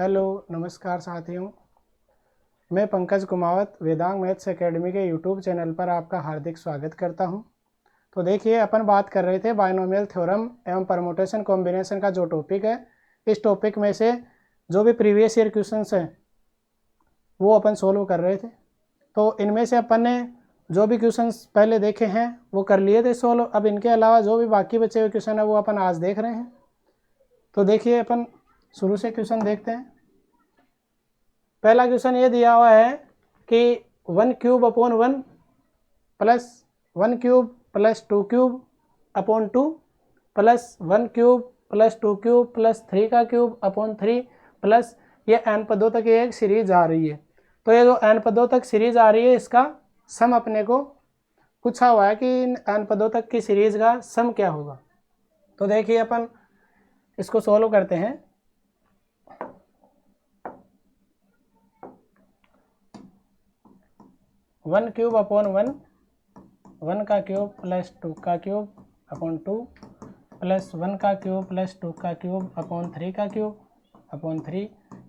Hello नमस्कार साथियों, मैं पंकज कुमावत वेदांग मैथ्स एकेडमी के यूट्यूब चैनल पर आपका हार्दिक स्वागत करता हूं। तो देखिए, अपन बात कर रहे थे बाइनोमियल थ्योरम एवं परमुटेशन कॉम्बिनेशन का जो टॉपिक है। इस टॉपिक में से जो भी प्रीवियस ईयर क्वेश्चंस हैं वो अपन सोल्व कर रहे थे। तो इनमें से अपन ने जो भी क्वेश्चंस पहले देखे हैं वो कर लिए थे सोल्व। अब इनके अलावा जो भी बाकी बचे हुए क्वेश्चन है वो अपन आज देख रहे हैं। तो देखिए, अपन शुरू से क्वेश्चन देखते हैं। पहला क्वेश्चन ये दिया हुआ है कि 1 cube upon 1 plus 1 cube plus 2 cube upon 2 plus 1 cube plus 2 cube plus 3 का क्यूब अपॉन 3 प्लस ये n पदों तक ये एक सीरीज आ रही है। तो ये जो n पदों तक सीरीज आ रही है इसका सम अपने को पूछा हुआ है कि इन n पदों तक की सीरीज का सम क्या होगा। तो देखिए, अपन इसको सॉल्व करते हैं। वन क्यूब अपॉन 1 का क्यूब प्लस 2 का क्यूब अपॉन 2 प्लस 1 का क्यूब प्लस 2 का क्यूब अपॉन 3 का क्यूब अपॉन 3।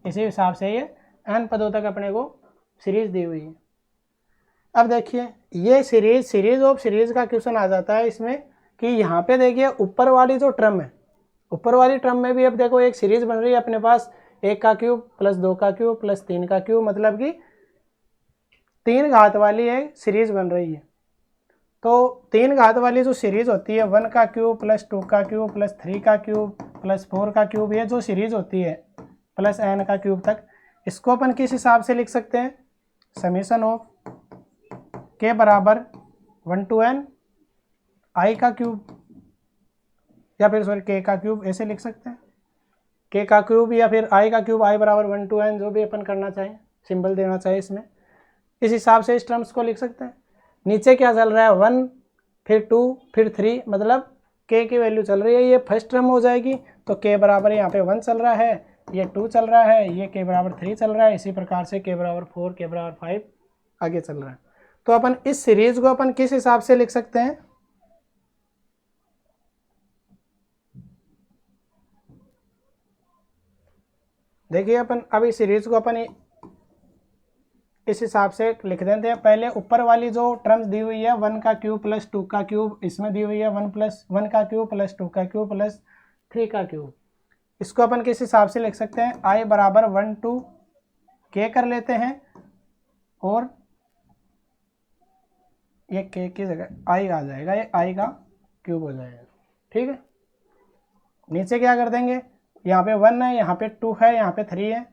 इसी हिसाब से ये n पदों तक अपने को सीरीज दी हुई है। अब देखिए, ये सीरीज ऑफ सीरीज का क्वेश्चन आ जाता है इसमें कि यहाँ पे देखिए ऊपर वाली जो टर्म है, ऊपर वाली टर्म में भी अब देखो एक सीरीज बन रही है अपने पास। 1 का क्यूब प्लस 2 का क्यूब प्लस 3 का क्यूब, मतलब कि 3 घात वाली एक सीरीज बन रही है। तो 3 घात वाली जो सीरीज होती है 1 का क्यूब प्लस 2 का क्यूब प्लस 3 का क्यूब प्लस 4 का क्यूब, ये जो सीरीज होती है प्लस n का क्यूब तक, इसको अपन किस हिसाब से लिख सकते हैं? समीशन ऑफ k बराबर 1 to n i का क्यूब, या फिर सॉरी k का क्यूब, ऐसे लिख सकते हैं। k का क्यूब या फिर i का क्यूब, i बराबर 1 to n, जो भी अपन करना चाहें, सिंबल देना चाहे इसमें, इस हिसाब से इस टर्म्स को लिख सकते हैं। नीचे क्या चल रहा है? 1 फिर 2 फिर 3, मतलब k की वैल्यू चल रही है, ये फर्स्ट टर्म हो जाएगी। तो k बराबर यहाँ पे 1 चल रहा है, ये 2 चल रहा है, ये k बराबर 3 चल रहा है, इसी प्रकार से k बराबर 4, k बराबर 5 आगे चल रहा है। तो अपन इस सीरीज को अपन किस हिसाब से लिख सकते हैं? देखिए, अपन अब इस सीरीज को अपन इस हिसाब से लिख देते हैं। पहले ऊपर वाली जो टर्म्स दी हुई है 1 का क्यूब प्लस 2 का क्यूब, इसमें दी हुई है 1 प्लस 1 का क्यूब प्लस 2 का क्यूब प्लस 3 का क्यूब, इसको अपन किस हिसाब से लिख सकते हैं? i बराबर 1 to k कर लेते हैं, और ये k की जगह i आ जाएगा, ये i का क्यूब हो जाएगा। ठीक है, नीचे क्या कर देंगे? यहाँ पे 1 है, यहाँ पे 2 है, यहाँ पे 3 है,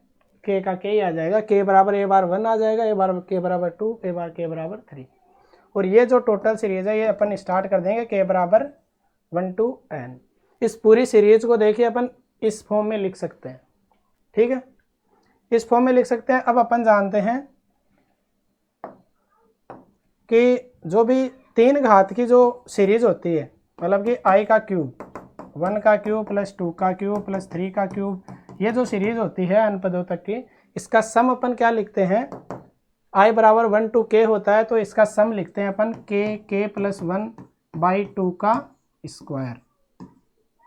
k का k ही आ जाएगा। k बराबर a बार 1 आ जाएगा, a बार k बराबर 2, a बार k बराबर 3। और ये जो टोटल सीरीज है ये अपन स्टार्ट कर देंगे k बराबर 1 to n। इस पूरी सीरीज को देखिए अपन इस फॉर्म में लिख सकते हैं। ठीक है, इस फॉर्म में लिख सकते हैं। अब अपन जानते हैं कि जो भी 3 घात की जो सीरीज होती है, मतलब कि i का क्यूब, 1 का क्यूब प्लस 2 का क्यूब प्लस 3 का क्यूब, ये जो सीरीज होती है n पदों तक की, इसका सम अपन क्या लिखते हैं? i बराबर 1 to k होता है, तो इसका सम लिखते हैं अपन k प्लस 1 बाई 2 का स्क्वायर।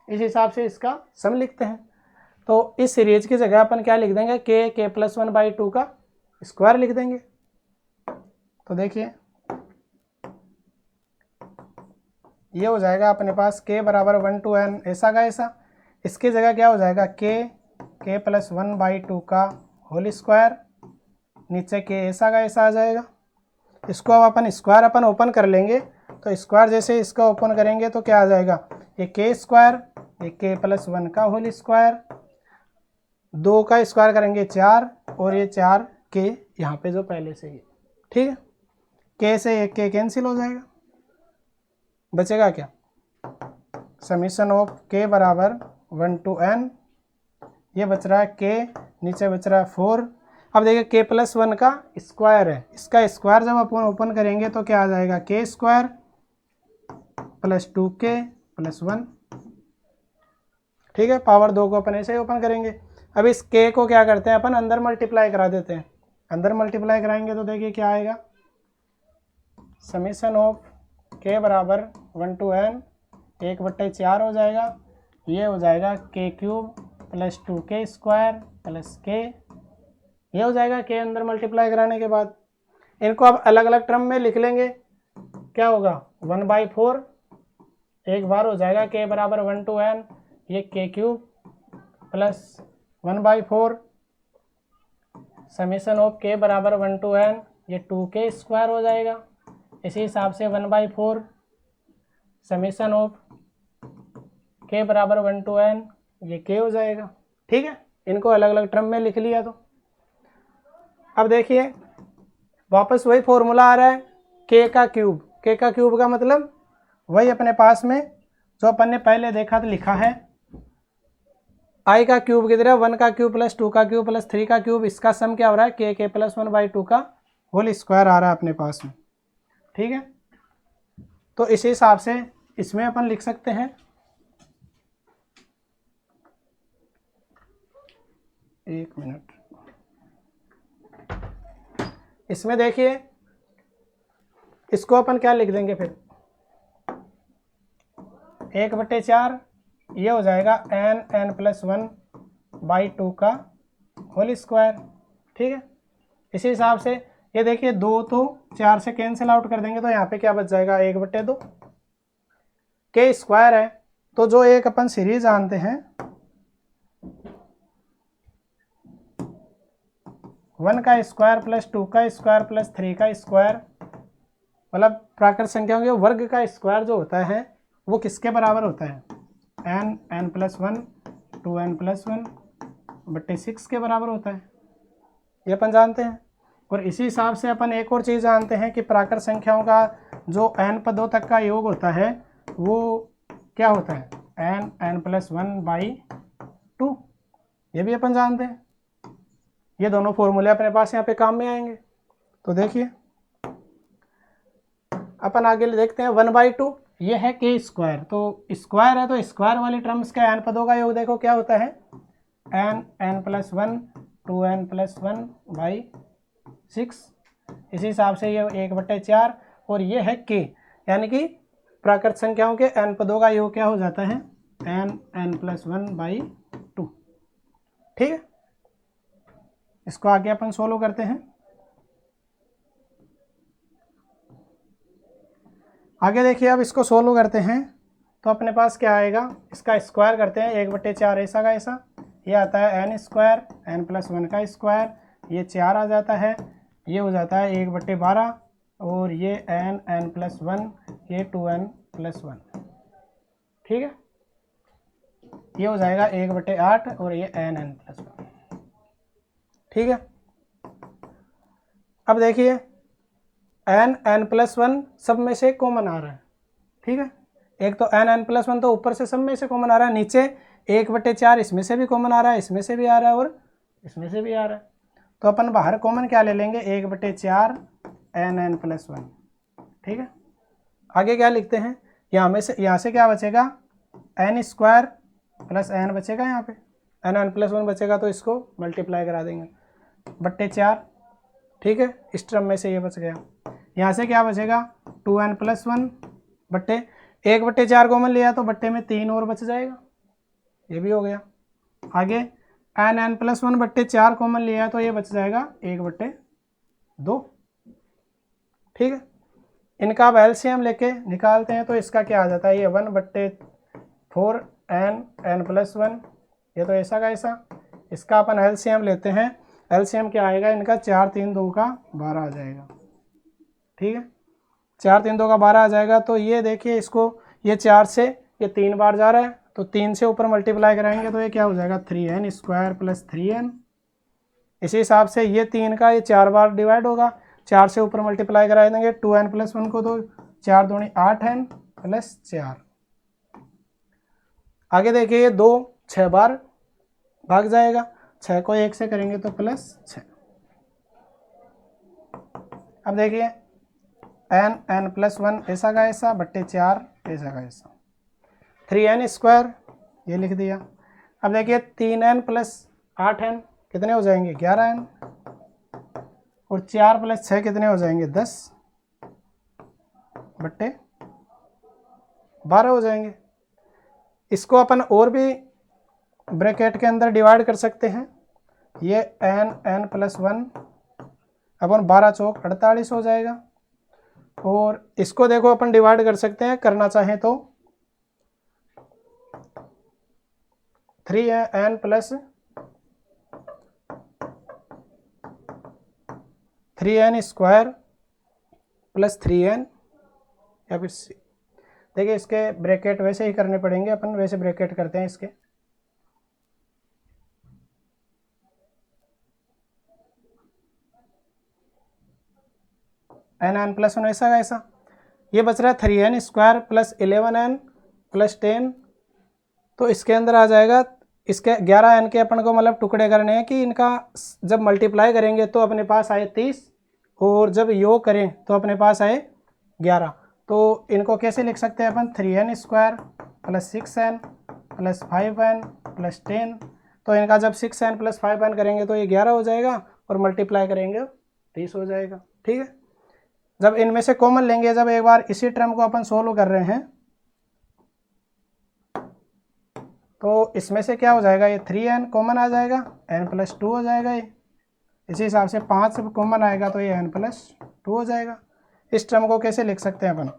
इस हिसाब से इसका सम लिखते हैं। तो इस सीरीज की जगह अपन क्या लिख देंगे? k प्लस 1 बाई 2 का स्क्वायर लिख देंगे। तो देखिए, ये हो जाएगा अपने पास k बराबर 1 to n, ऐसा का ऐसा। इसकी जगह क्या हो जाएगा? k प्लस 1 बाई 2 का होल स्क्वायर, नीचे k ऐसा का ऐसा आ जाएगा। इसको अब अपन स्क्वायर अपन ओपन कर लेंगे, तो स्क्वायर जैसे इसका ओपन करेंगे तो क्या आ जाएगा? ये k स्क्वायर, ये k प्लस 1 का होल स्क्वायर, 2 का स्क्वायर करेंगे 4, और ये 4 k यहाँ पे जो पहले से ही। ठीक है, k से एक k कैंसिल हो जाएगा, बचेगा क्या? समीशन ऑफ k बराबर 1 to n, ये बच रहा है k, नीचे बच रहा है 4। अब देखिए k प्लस 1 का स्क्वायर है, इसका स्क्वायर जब अपन ओपन करेंगे तो क्या आ जाएगा? k square plus 2k plus 1। ठीक है, पावर 2 को अपन ऐसे ही ओपन करेंगे। अब इस k को क्या करते हैं अपन? अंदर मल्टीप्लाई करा देते हैं। अंदर मल्टीप्लाई कराएंगे तो देखिए क्या आएगा? समीशन ऑफ k बराबर 1 to n 1/4 हो जाएगा, ये हो जाएगा k cube plus 2k square plus k, ये हो जाएगा k अंदर मल्टीप्लाई कराने के बाद। इनको अब अलग अलग टर्म में लिख लेंगे, क्या होगा 1/4, एक बार हो जाएगा k बराबर 1 to n, ये k cube plus 1/4 summation of k बराबर 1 to n, ये 2k स्क्वायर हो जाएगा। इसी हिसाब से 1/4 समेशन ऑफ k बराबर 1 to n, ये k हो जाएगा। ठीक है, इनको अलग अलग टर्म में लिख लिया। तो अब देखिए वापस वही फॉर्मूला आ रहा है k का क्यूब। k का क्यूब का मतलब वही अपने पास में जो अपन ने पहले देखा था लिखा है, i का क्यूब की तरह 1 का क्यूब प्लस 2 का क्यूब प्लस 3 का क्यूब, इसका सम क्या हो रहा है k प्लस 1/2 का होल स्क्वायर आ रहा है अपने पास में। ठीक है, तो इसी हिसाब से इसमें अपन लिख सकते हैं, एक मिनट, इसमें देखिए इसको अपन क्या लिख देंगे फिर 1/4, ये हो जाएगा n प्लस 1/2 का होल स्क्वायर। ठीक है, इसी हिसाब से ये देखिए 2 तो 4 से कैंसिल आउट कर देंगे, तो यहाँ पे क्या बच जाएगा 1/2, k स्क्वायर है। तो जो एक अपन सीरीज जानते हैं 1 का स्क्वायर प्लस 2 का स्क्वायर प्लस 3 का स्क्वायर, मतलब प्राकृत संख्याओं के वर्ग का स्क्वायर जो होता है वो किसके बराबर होता है, n प्लस 1 2n प्लस 1/6 के बराबर होता है, ये अपन जानते हैं। और इसी हिसाब से अपन एक और चीज़ जानते हैं कि प्राकृत संख्याओं का जो n पदों तक का योग होता है वो क्या होता है n प्लस 1/2, ये भी अपन जानते हैं। ये दोनों फॉर्मूले अपने पास यहाँ पे काम में आएंगे। तो देखिए अपन आगे देखते हैं 1/2, ये है k स्क्वायर, तो स्क्वायर है तो स्क्वायर वाली टर्म्स का n पदों का योग देखो क्या होता है n प्लस 1 2n प्लस 1/6, इसी हिसाब से ये 1/4 और ये है k, यानी कि प्राकृत संख्याओं के n पदों का योग क्या हो जाता है n प्लस 1/2। ठीक है, इसको आगे अपन सोल्व करते हैं। आगे देखिए अब इसको सोल्व करते हैं तो अपने पास क्या आएगा, इसका स्क्वायर करते हैं 1/4 ऐसा का ऐसा, ये आता है n स्क्वायर n प्लस 1 का स्क्वायर, ये 4 आ जाता है, ये हो जाता है 1/12 और ये n प्लस 1, ये 2n प्लस 1। ठीक है, ये हो जाएगा 1/8 और ये n प्लस 1। ठीक है, अब देखिए n प्लस 1 सब में से कॉमन आ रहा है। ठीक है, एक तो n प्लस 1 तो ऊपर से सब में से कॉमन आ रहा है, नीचे 1/4 इसमें से भी कॉमन आ रहा है, इसमें से भी आ रहा है और इसमें से भी आ रहा है। तो अपन बाहर कॉमन क्या ले लेंगे 1/4 n प्लस 1। ठीक है, आगे क्या लिखते हैं, यहाँ से क्या बचेगा n स्क्वायर प्लस n बचेगा, यहाँ पे n प्लस 1 बचेगा तो इसको मल्टीप्लाई करा देंगे /4। ठीक है, इस टर्म में से ये बच गया। यहाँ से क्या बचेगा 2n प्लस 1 बट्टे 1/4 कॉमन लिया तो बट्टे में 3 और बच जाएगा, ये भी हो गया। आगे n प्लस 1/4 कॉमन लिया तो ये बच जाएगा 1/2। ठीक है, इनका अब एलसीएम लेके निकालते हैं तो इसका क्या आ जाता है, ये 1/4 n प्लस 1, ये तो ऐसा का ऐसा, इसका अपन एलसीएम लेते हैं, एलसीएम क्या आएगा इनका 4 3 2 का 12 आ जाएगा। ठीक है, 4 3 2 का 12 आ जाएगा। तो ये देखिए इसको, ये 4 से ये 3 बार जा रहा है तो 3 से ऊपर मल्टीप्लाई कराएंगे तो ये क्या हो जाएगा 3n स्क्वायर प्लस 3n। इसी हिसाब से ये 3 का ये 4 बार डिवाइड होगा, 4 से ऊपर मल्टीप्लाई करा देंगे 2n प्लस 1 को, तो 4 दूनी 8n प्लस 4। आगे देखिए ये 2 6 बार भाग जाएगा, 6 को 1 से करेंगे तो प्लस 6। अब देखिए n प्लस 1 ऐसा का ऐसा /4 ऐसा का ऐसा, 3n स्क्वायर ये लिख दिया। अब देखिए 3n प्लस 8n कितने हो जाएंगे 11n, और 4 प्लस 6 कितने हो जाएंगे 10 /12 हो जाएंगे। इसको अपन और भी ब्रैकेट के अंदर डिवाइड कर सकते हैं। ये n प्लस 1 अपन 12 चौक 48 हो जाएगा। और इसको देखो अपन डिवाइड कर सकते हैं, करना चाहें तो 3n plus 3n square plus 3n या फिर c। देखिए इसके ब्रैकेट वैसे ही करने पड़ेंगे, अपन वैसे ब्रैकेट करते हैं इसके। n प्लस 1 ऐसा ऐसा, ये बच रहा है 3n square plus 11n plus 10। तो इसके अंदर आ जाएगा, इसके 11n के अपन को मतलब टुकड़े करने हैं कि इनका जब मल्टीप्लाई करेंगे तो अपने पास आए 30 और जब योग करें तो अपने पास आए 11। तो इनको कैसे लिख सकते हैं अपन, 3n square plus 6n plus 5n plus 10। तो इनका जब 6n प्लस 5n करेंगे तो ये 11 हो जाएगा और मल्टीप्लाई करेंगे 30 हो जाएगा। ठीक है, जब इनमें से कॉमन लेंगे, जब एक बार इसी टर्म को अपन सोल्व कर रहे हैं तो इसमें से क्या हो जाएगा, ये 3n कॉमन आ जाएगा, n प्लस 2 हो जाएगा। ये इसी हिसाब से 5 से कॉमन आएगा तो ये n प्लस 2 हो जाएगा। इस टर्म को कैसे लिख सकते हैं अपन,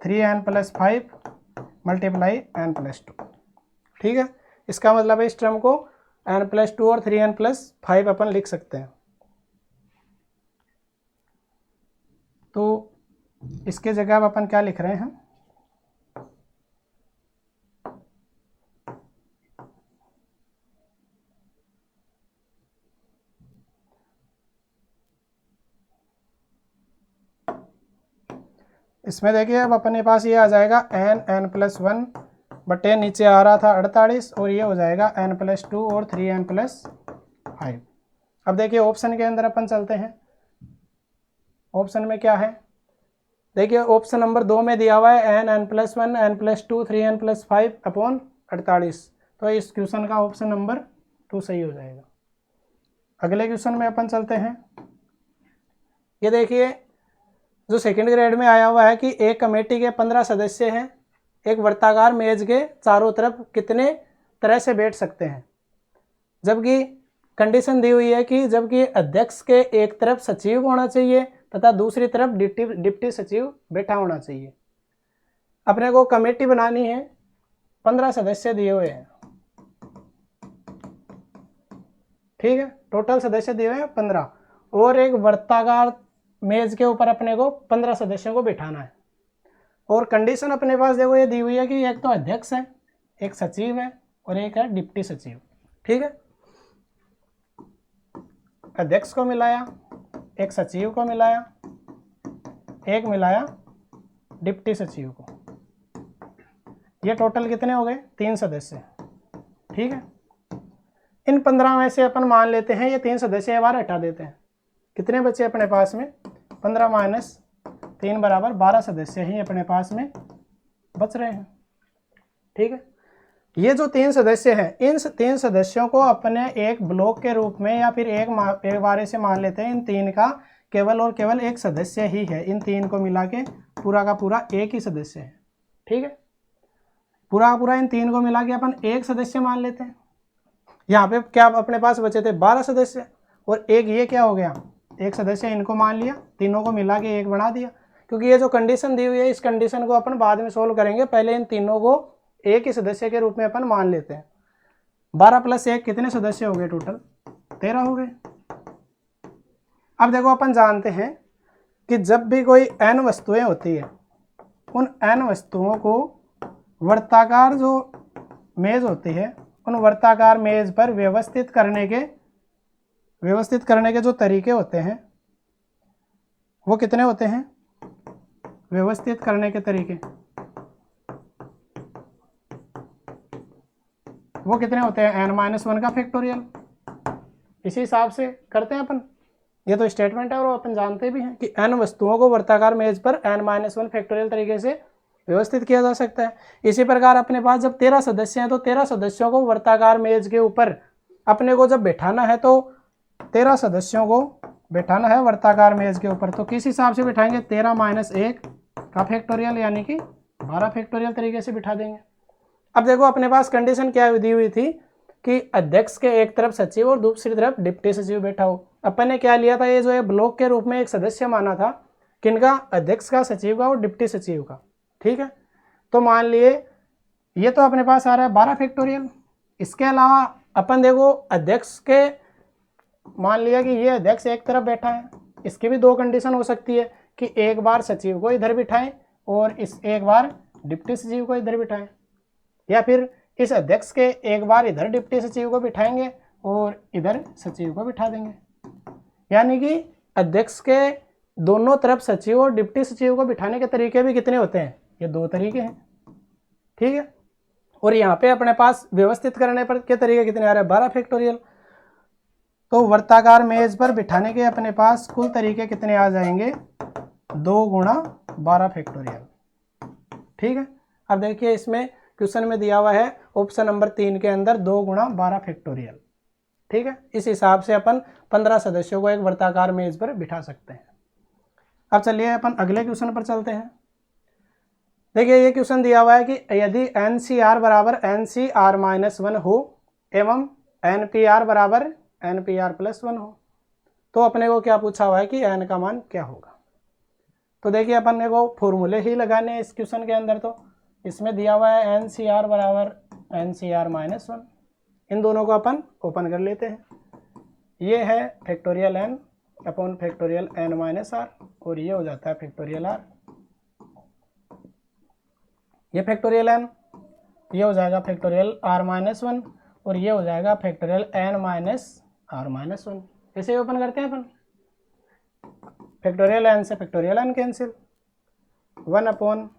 3n plus 5 multiply n plus 2। ठीक है, इसका मतलब है इस टर्म को n प्लस 2 और 3n प्लस 5 अपन लिख सकते हैं। तो इसके जगह अब अपन क्या लिख रहे हैं, इसमें देखिए अब अपने पास ये आ जाएगा n प्लस 1 बटे नीचे आ रहा था 48 और ये हो जाएगा n प्लस 2 और 3n प्लस 5। अब देखिए ऑप्शन के अंदर अपन चलते हैं। ऑप्शन में क्या है, देखिए ऑप्शन नंबर 2 में दिया हुआ है n plus 1 n plus 2 3n plus 5 upon 48। तो इस क्वेश्चन का ऑप्शन नंबर 2 सही हो जाएगा। अगले क्वेश्चन में अपन चलते हैं। ये देखिए जो सेकंड ग्रेड में आया हुआ है कि एक कमेटी के 15 सदस्य हैं, एक वर्ताकार मेज के चारों तरफ कितने तरह से बैठ सकते हैं, जबकि कंडीशन दी हुई है कि जबकि अध्यक्ष के एक तरफ सचिव होना चाहिए तथा दूसरी तरफ डिप्टी सचिव बैठा होना चाहिए। अपने को कमेटी बनानी है, 15 सदस्य दिए हुए हैं। ठीक है, टोटल सदस्य दिए हुए हैं 15 और एक वर्ताकार मेज के ऊपर अपने को 15 सदस्यों को बिठाना है। और कंडीशन अपने पास देखो ये दी हुई है कि एक तो अध्यक्ष है, एक सचिव है और एक है डिप्टी सचिव। ठीक है, अध्यक्ष को मिलाया, एक सचिव को मिलाया, एक मिलाया डिप्टी सचिव को, ये टोटल कितने हो गए, 3 सदस्य। ठीक है, इन 15 में से अपन मान लेते हैं ये 3 सदस्य बार हटा देते हैं, कितने बचे अपने पास में, 15 माइनस 3 बराबर 12 सदस्य ही अपने पास में बच रहे हैं। ठीक है, ये जो 3 सदस्य हैं, इन 3 सदस्यों को अपने एक ब्लॉक के रूप में या फिर एक बारे से मान लेते हैं। इन 3 का केवल और केवल एक सदस्य ही है, इन 3 को मिला के पूरा का पूरा एक ही सदस्य है। ठीक है, पूरा का पूरा इन 3 को मिला के अपन एक सदस्य मान लेते हैं। यहाँ पे क्या अपने पास बचे थे 12 सदस्य और एक ये क्या हो गया, एक सदस्य इनको मान लिया, तीनों को मिला के एक बना दिया। क्योंकि ये जो कंडीशन दी हुई है इस कंडीशन को अपन बाद में सोल्व करेंगे, पहले इन तीनों को एक ही सदस्य के रूप में अपन मान लेते हैं। 12 प्लस 1 कितने सदस्य हो गए, टोटल 13 हो गए। अब देखो अपन जानते हैं कि जब भी कोई n वस्तुएं होती है, उन n वस्तुओं को वर्ताकार जो मेज होती है, उन वर्ताकार मेज पर व्यवस्थित करने के जो तरीके होते हैं वो कितने होते हैं, व्यवस्थित करने के तरीके वो कितने होते हैं, n-1 का फैक्टोरियल। इसी हिसाब से करते हैं अपन, ये तो स्टेटमेंट है और अपन जानते भी हैं कि n वस्तुओं को वर्ताकार मेज पर n-1 फैक्टोरियल तरीके से व्यवस्थित किया जा सकता है। इसी प्रकार अपने पास जब 13 सदस्य हैं तो 13 सदस्यों को वर्ताकार मेज के ऊपर अपने को जब बैठाना है, तो 13 सदस्यों को बैठाना है वर्ताकार मेज के ऊपर, तो किस हिसाब से बिठाएंगे, 13 माइनस 1 का फैक्टोरियल यानी कि 12 फैक्टोरियल तरीके से बिठा देंगे। अब देखो अपने पास कंडीशन क्या दी हुई थी कि अध्यक्ष के एक तरफ सचिव और दूसरी तरफ डिप्टी सचिव बैठा हो। अपन ने क्या लिया था, ये जो है ब्लॉक के रूप में एक सदस्य माना था, किनका, अध्यक्ष का, सचिव का और डिप्टी सचिव का। ठीक है, तो मान लिए ये तो अपने पास आ रहा है 12 फैक्टोरियल। इसके अलावा अपन देखो अध्यक्ष के, मान लिया कि ये अध्यक्ष एक तरफ बैठा है, इसकी भी दो कंडीशन हो सकती है कि एक बार सचिव को इधर बिठाएं और इस एक बार डिप्टी सचिव को इधर बिठाएं, या फिर इस अध्यक्ष के एक बार इधर डिप्टी सचिव को बिठाएंगे और इधर सचिव को बिठा देंगे। यानी कि अध्यक्ष के दोनों तरफ सचिव और डिप्टी सचिव को बिठाने के तरीके भी कितने होते हैं, ये दो तरीके हैं। ठीक है, और यहाँ पे अपने पास व्यवस्थित करने पर के तरीके कितने आ रहे हैं, 12 फैक्टोरियल। तो वर्ताकार मेज पर बिठाने के अपने पास कुल तरीके कितने आ जाएंगे, 2 गुणा 12 फैक्टोरियल। ठीक है, अब देखिए इसमें क्वेश्चन में दिया हुआ है ऑप्शन नंबर 3 के अंदर 2 गुणा 12 फैक्टोरियल। ठीक है, इस हिसाब से अपन 15 सदस्यों को एक वर्ताकार मेज पर बिठा सकते हैं। अब चलिए अपन अगले क्वेश्चन पर चलते हैं। देखिए ये क्वेश्चन दिया हुआ है कि यदि NCR बराबर NCR-1 हो एवं NPR बराबर NPR+1 हो, तो अपने को क्या पूछा हुआ है कि n का मान क्या होगा। तो देखिए अपन ने को फॉर्मूले ही लगाने हैं इस क्वेश्चन के अंदर। तो इसमें दिया हुआ है NCR बराबर NCR-1, इन दोनों को अपन ओपन कर लेते हैं। ये है factorial n upon factorial n-r और ये हो जाता है फैक्टोरियल r। ये फैक्टोरियल n, ये हो जाएगा फैक्टोरियल r-1 और ये हो जाएगा फैक्टोरियल n-r-1। इसे ओपन करते हैं अपन। फैक्टोरियल n से factorial n cancel, 1 upon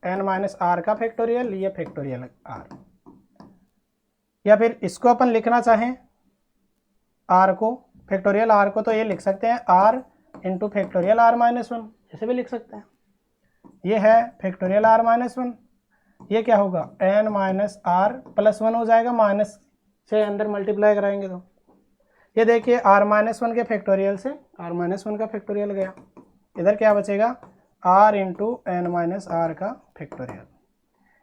n-r का फैक्टोरियल, ये फैक्टोरियल r। या फिर इसको अपन लिखना चाहें r को, फैक्टोरियल r को, तो ये लिख सकते हैं r इंटू फैक्टोरियल r-1, ऐसे भी लिख सकते हैं। ये है फैक्टोरियल r-1, ये क्या होगा n-r+1 हो जाएगा, माइनस से अंदर मल्टीप्लाई कराएंगे तो ये देखिए r-1 के फैक्टोरियल से r-1 का फैक्टोरियल गया, इधर क्या बचेगा r इंटू n-r का फैक्टोरियल।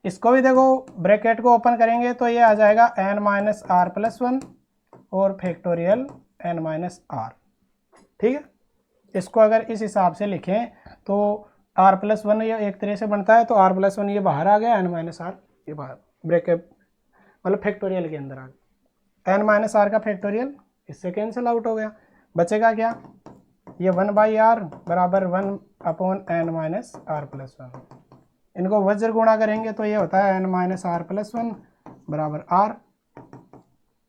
इसको भी देखो ब्रैकेट को ओपन करेंगे तो ये आ जाएगा n-r+1 और फैक्टोरियल n-r। ठीक है, इसको अगर इस हिसाब से लिखें तो r+1 ये एक तरह से बनता है, तो r+1 ये बाहर आ गया, n-r ये बाहर ब्रैकेट मतलब फैक्टोरियल के अंदर आ गया। n-r का फैक्टोरियल इससे कैंसिल आउट हो गया, बचेगा क्या, ये 1/r बराबर 1 अपॉन n-r+1। इनको वज्र गुणा करेंगे तो ये होता है n-r+1 बराबर r।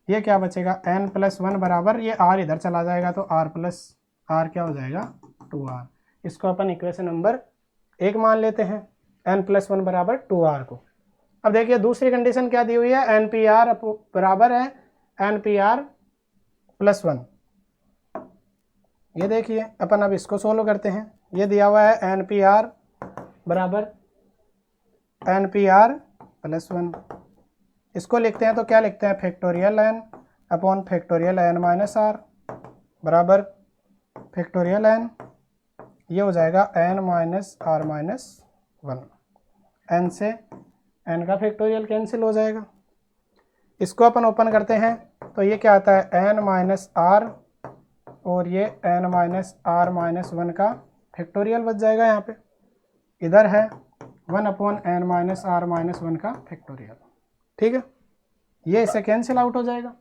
ये क्या बचेगा n+1 बराबर, ये r इधर चला जाएगा तो r क्या हो जाएगा 2r। इसको अपन इक्वेशन नंबर 1 मान लेते हैं, n+1 बराबर 2r को। अब देखिए दूसरी कंडीशन क्या दी हुई है, NPR बराबर है NPR+1। ये देखिए अपन अब इसको सोल्व करते हैं। ये दिया हुआ है NPR बराबर NPR+1, इसको लिखते हैं तो क्या लिखते हैं factorial n upon factorial n-r बराबर फैक्टोरियल n, ये हो जाएगा n-r-1। n से n का फैक्टोरियल कैंसिल हो जाएगा। इसको अपन ओपन करते हैं तो ये क्या आता है n-r और ये n-r-1 का फैक्टोरियल बच जाएगा। यहाँ पे इधर है 1 अपॉन n-r-1 का फैक्टोरियल। ठीक है, ये इससे कैंसिल आउट हो जाएगा।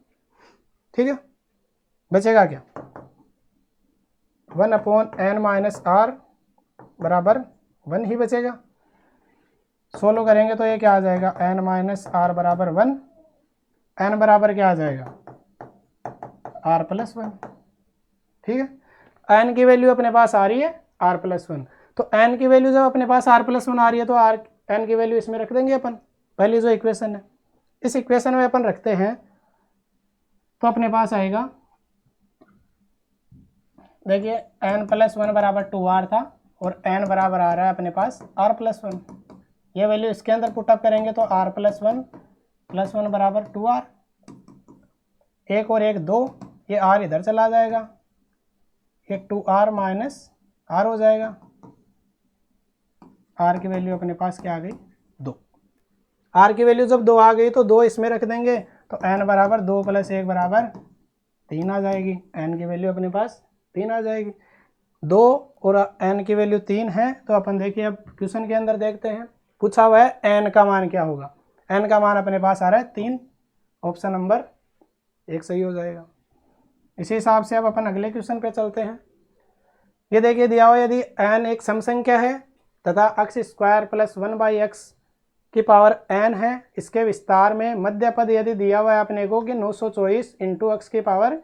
ठीक है, बचेगा क्या 1 अपॉन n-r बराबर 1 ही बचेगा। सोल्व करेंगे तो ये क्या आ जाएगा n-r बराबर 1, n बराबर क्या आ जाएगा r+1। ठीक है, n की वैल्यू अपने पास आ रही है r+1, तो n की वैल्यू जब अपने पास r+1 आ रही है तो n की वैल्यू इसमें रख देंगे अपन, पहली जो इक्वेशन है इस इक्वेशन में अपन रखते हैं तो अपने पास आएगा, देखिए n+1 बराबर 2r था और n बराबर आ रहा है अपने पास r+1। ये वैल्यू इसके अंदर पुटअप करेंगे तो r+1 बराबर 2r, 1 और 1 2, ये r इधर चला जाएगा, ये 2r माइनस r हो जाएगा। r की वैल्यू अपने पास क्या आ गई 2। r की वैल्यू जब 2 आ गई तो 2 इसमें रख देंगे तो n बराबर 2 + 1 बराबर 3 आ जाएगी। n की वैल्यू अपने पास 3 आ जाएगी। 2 और n की वैल्यू 3 है। तो अपन देखिए अब क्वेश्चन के अंदर देखते हैं, पूछा हुआ है n का मान क्या होगा। n का मान अपने पास आ रहा है 3, ऑप्शन नंबर 1 सही हो जाएगा। इसी हिसाब से अब अपन अगले क्वेश्चन पे चलते हैं। ये देखिए दिया हुआ यदि n एक सम संख्या है तथा x² + 1/x की पावर n है, इसके विस्तार में मध्य पद यदि दिया हुआ है अपने को कि 924 × x की पावर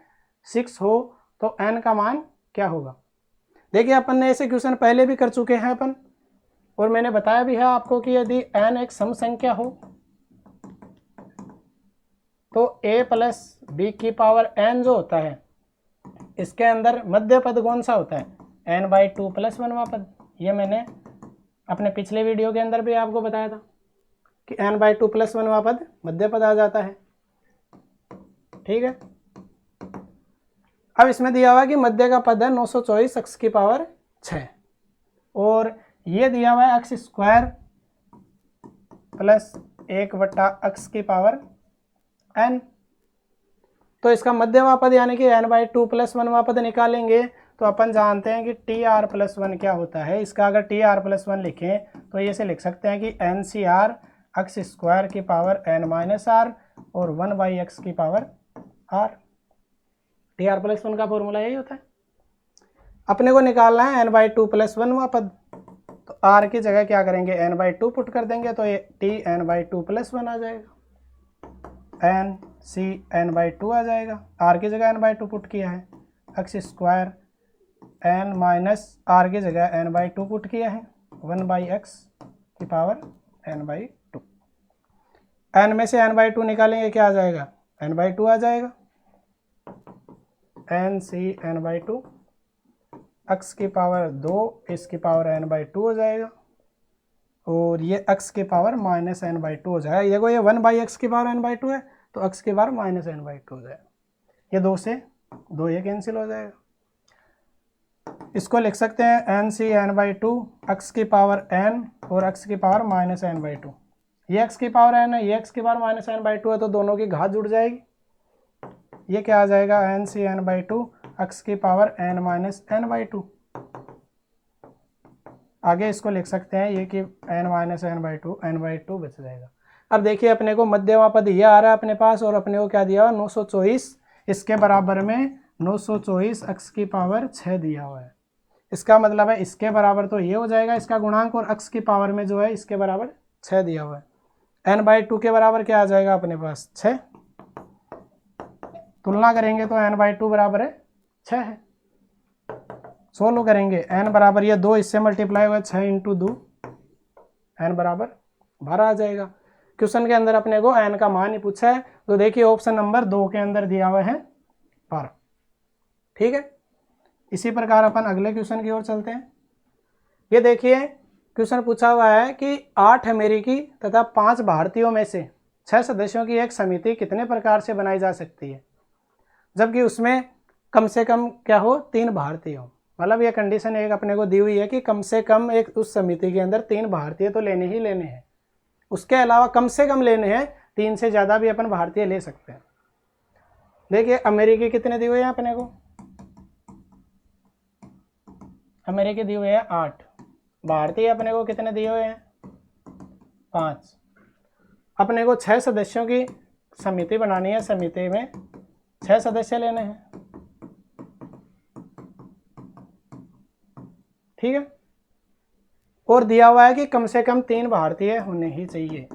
6 हो, तो n का मान क्या होगा। देखिए अपन ने ऐसे क्वेश्चन पहले भी कर चुके हैं अपन, और मैंने बताया भी है आपको कि यदि n एक सम संख्या हो तो a + b की पावर n जो होता है इसके अंदर मध्य पद कौन सा होता है, n/2 + 1वां पद। ये मैंने अपने पिछले वीडियो के अंदर भी आपको बताया था कि n/2 + 1वां पद मध्य पद आ जाता है। ठीक है, अब इसमें दिया हुआ कि मध्य का पद है 924 x की पावर 6, और ये दिया हुआ है x² + 1/x की पावर n। तो इसका मध्यमा पद यानी कि n/2 + 1वां पद निकालेंगे तो अपन जानते हैं कि tr + 1 क्या होता है। इसका अगर tr + 1 लिखें तो ये से लिख सकते हैं कि ncr x² की पावर n - r और 1/x की पावर r। tr + 1 का फॉर्मूला यही होता है। अपने को निकालना है n/2 + 1वां पद, तो r की जगह क्या करेंगे, n/2 पुट कर देंगे तो ये tn/2 + 1 आ जाएगा, n/2 आ जाएगा। r की जगह n/2 पुट किया है, x² n - r की जगह n/2 पुट किया है, 1/x की पावर n/2। n में से n/2 निकालेंगे क्या आ जाएगा, n/2 आ जाएगा, n/2 x की पावर 2 इसकी पावर n/2 हो जाएगा, और ये x की पावर -n/2 हो जाएगा। देखो ये 1/x की पावर n/2 है तो x की पावर -n/2 हो जाएगा। ये 2 से 2 ये कैंसिल हो जाएगा। इसको लिख सकते हैं n/2 x की पावर n और x की पावर -n/2। ये x की पावर n है, ये x की पावर -n/2 है, तो दोनों की घात जुड़ जाएगी। ये क्या आ जाएगा, n/2 x की पावर n - n/2। आगे इसको लिख सकते हैं ये कि n - n/2 बच जाएगा। अब देखिए अपने को मध्यमा पद ये आ रहा है अपने पास, और अपने को क्या दिया हुआ 924, इसके बराबर में 924 x की पावर 6 दिया हुआ है। इसका मतलब है इसके बराबर तो ये हो जाएगा इसका गुणांक, और x की पावर में जो है इसके बराबर 6 दिया हुआ है। n/2 के बराबर क्या आ जाएगा अपने पास, 6। तुलना करेंगे तो n/2 बराबर है 6 है। सोल्व करेंगे, n बराबर ये 2 इससे मल्टीप्लाई हुआ 6 × 2, n बराबर 12 आ जाएगा। क्वेश्चन के अंदर अपने को n का मान ही पूछा है, तो देखिए ऑप्शन नंबर 2 के अंदर दिया हुआ है 12। ठीक है, इसी प्रकार अपन अगले क्वेश्चन की ओर चलते हैं। ये देखिए क्वेश्चन पूछा हुआ है कि 8 अमेरिकी तथा 5 भारतीयों में से 6 सदस्यों की एक समिति कितने प्रकार से बनाई जा सकती है, जबकि उसमें कम से कम क्या हो, 3 भारतीय हो। मतलब ये कंडीशन एक अपने को दी हुई है कि कम से कम एक उस समिति के अंदर 3 भारतीय तो लेने ही लेने हैं, उसके अलावा कम से कम लेने हैं, 3 से ज़्यादा भी अपन भारतीय ले सकते हैं। देखिए अमेरिकी कितने दिए हुए हैं अपने को, अमेरिकी दिए हुए हैं 8, भारतीय अपने को कितने दिए हुए हैं 5। अपने को 6 सदस्यों की समिति बनानी है, समिति में 6 सदस्य लेने हैं। ठीक है, और दिया हुआ है कि कम से कम 3 भारतीय होने ही चाहिए,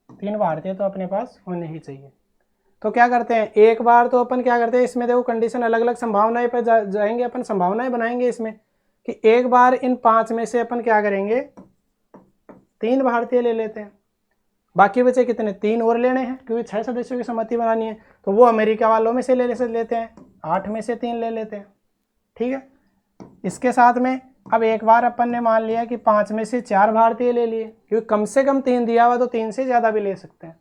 3 भारतीय तो अपने पास होने ही चाहिए। तो क्या करते हैं, एक बार तो अपन क्या करते हैं, इसमें देखो कंडीशन अलग अलग संभावनाएं पे जाएंगे, अपन संभावनाएं बनाएंगे इसमें कि एक बार इन 5 में से अपन क्या करेंगे, 3 भारतीय ले लेते हैं, बाकी बचे कितने, 3 और लेने हैं, क्योंकि 6 सदस्यों की समिति बनानी है, तो वो अमेरिका वालों में से लेते हैं, 8 में से 3 ले लेते हैं। ठीक है, इसके साथ में अब एक बार अपन ने मान लिया कि 5 में से 4 भारतीय ले लिए, क्योंकि कम से कम 3 दिया हुआ तो 3 से ज़्यादा भी ले सकते हैं,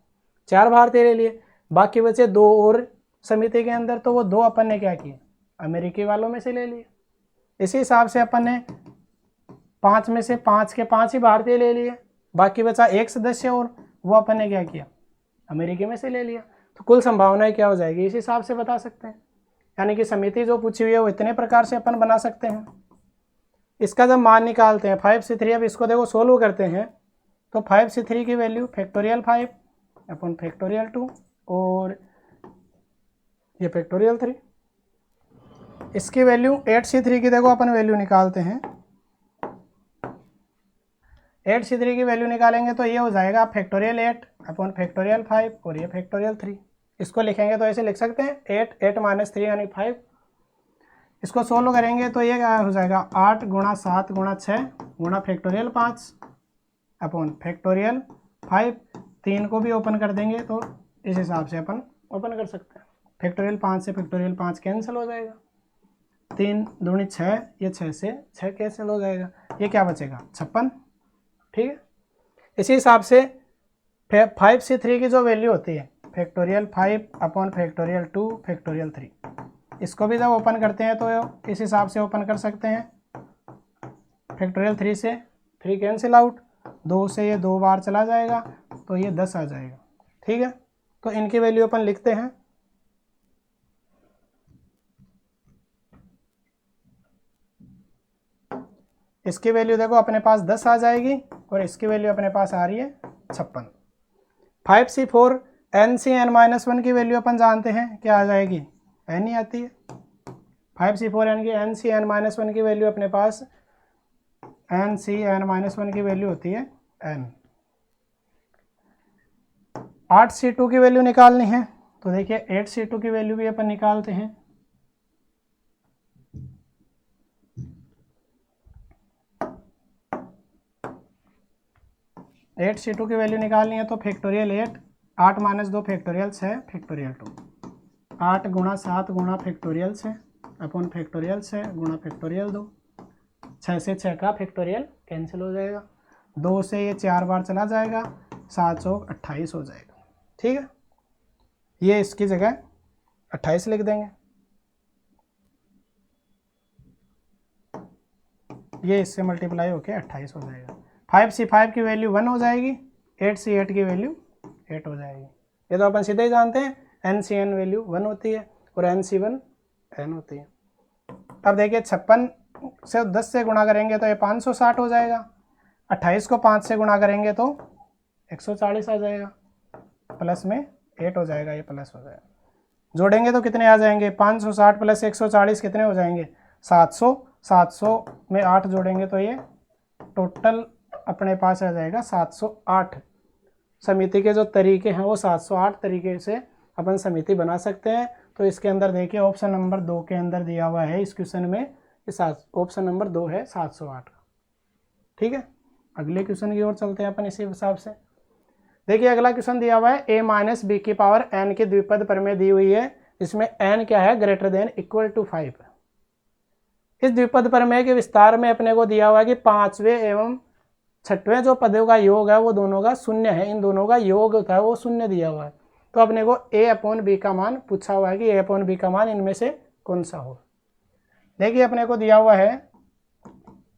4 भारतीय ले लिए, बाकी बचे 2 और समिति के अंदर, तो वो 2 अपन ने क्या किए, अमेरिकी वालों में से ले लिए। इसी हिसाब से अपन ने 5 में से 5 के 5 ही भारतीय ले लिए, बाकी बचा एक सदस्य और वो अपन ने क्या किया, अमेरिकी में से ले लिया। तो कुल संभावनाएं क्या हो जाएगी, इस हिसाब से बता सकते हैं। यानी कि समिति जो पूछी हुई है वो इतने प्रकार से अपन बना सकते हैं। इसका जब मान निकालते हैं 5c3, अब इसको देखो सोल्व करते हैं तो 5c3 की वैल्यू फैक्टोरियल 5 अपन फैक्टोरियल 2 और ये फैक्टोरियल 3। इसकी वैल्यू 8c3 की देखो अपन वैल्यू निकालते हैं। 8c3 की वैल्यू निकालेंगे तो ये हो जाएगा फैक्टोरियल 8 अपन फैक्टोरियल 5 और ये फैक्टोरियल 3। इसको लिखेंगे तो ऐसे लिख सकते हैं 8 माइनस 3 यानी 5। इसको सोल्व करेंगे तो ये क्या हो जाएगा 8 गुणा 7 गुणा 6 गुणा फैक्टोरियल 5 अपॉन फैक्टोरियल 5। 3 को भी ओपन कर देंगे तो इस हिसाब से अपन ओपन कर सकते हैं। फैक्टोरियल 5 से फैक्टोरियल 5 कैंसिल हो जाएगा, 3 दूनी 6, ये 6 से 6 कैंसिल हो जाएगा, ये क्या बचेगा 56। ठीक है, इसी हिसाब से 5c3 की जो वैल्यू होती है फैक्टोरियल 5 अपॉन फैक्टोरियल 2 फैक्टोरियल 3, इसको भी जब ओपन करते हैं तो इस हिसाब से ओपन कर सकते हैं। फैक्टोरियल 3 से 3 कैंसिल आउट, 2 से ये 2 बार चला जाएगा तो ये 10 आ जाएगा। ठीक है, तो इनकी वैल्यू अपन लिखते हैं। इसकी वैल्यू देखो अपने पास 10 आ जाएगी और इसकी वैल्यू अपने पास आ रही है 56। 5c4 NCn-1 की वैल्यू अपन जानते हैं क्या आ जाएगी, n ही आती है। 5c4 यानी कि NCn-1 की वैल्यू अपने पास NCn-1 की वैल्यू होती है n। 8c2 की वैल्यू निकालनी है तो देखिए 8c2 की वैल्यू भी अपन निकालते हैं। 8c2 की वैल्यू निकालनी है तो फैक्टोरियल 8 माइनस 2 फैक्टोरियल 6 फैक्टोरियल 2, 8 गुणा 7 गुणा फैक्टोरियल 6 अपॉन फैक्टोरियल 6 गुणा फैक्टोरियल 2। 6 से 6 का फैक्टोरियल कैंसिल हो जाएगा, 2 से ये 4 बार चला जाएगा, 7 चौक 28 हो जाएगा। ठीक है, ये इसकी जगह 28 लिख देंगे, ये इससे मल्टीप्लाई होके 28 हो जाएगा। 5c5 की वैल्यू 1 हो जाएगी, 8c8 की वैल्यू 8 हो जाएगी। ये तो अपन सीधे ही जानते हैं NCn वैल्यू 1 होती है और NC1 n होती है। अब देखिए 56 से 10 से गुणा करेंगे तो ये 560 हो जाएगा, 28 को 5 से गुणा करेंगे तो 140 आ जाएगा, प्लस में 8 हो जाएगा, ये प्लस हो जाएगा। जोड़ेंगे तो कितने आ जाएंगे 560 प्लस 140 कितने हो जाएंगे 700। 700 में 8 जोड़ेंगे तो ये टोटल अपने पास आ जाएगा 708। समिति के जो तरीके हैं वो 708 तरीके से अपन समिति बना सकते हैं। तो इसके अंदर देखिए ऑप्शन नंबर 2 के अंदर दिया हुआ है इस क्वेश्चन में, ऑप्शन नंबर 2 है 708 का। ठीक है, अगले क्वेश्चन की ओर चलते हैं अपन इसी हिसाब से। देखिए अगला क्वेश्चन दिया हुआ है a माइनस बी की पावर n की द्विपद प्रमेय दी हुई है, इसमें n क्या है ग्रेटर देन इक्वल टू 5। इस द्विपद प्रमेय के विस्तार में अपने को दिया हुआ है कि 5वें एवं 6वें जो पदों का योग है वो दोनों का शून्य है, इन दोनों का योग होता है वो शून्य दिया हुआ है। तो अपने को a अपॉन बी का मान पूछा हुआ है कि a अपॉन बी का मान इनमें से कौन सा हो। देखिए अपने को दिया हुआ है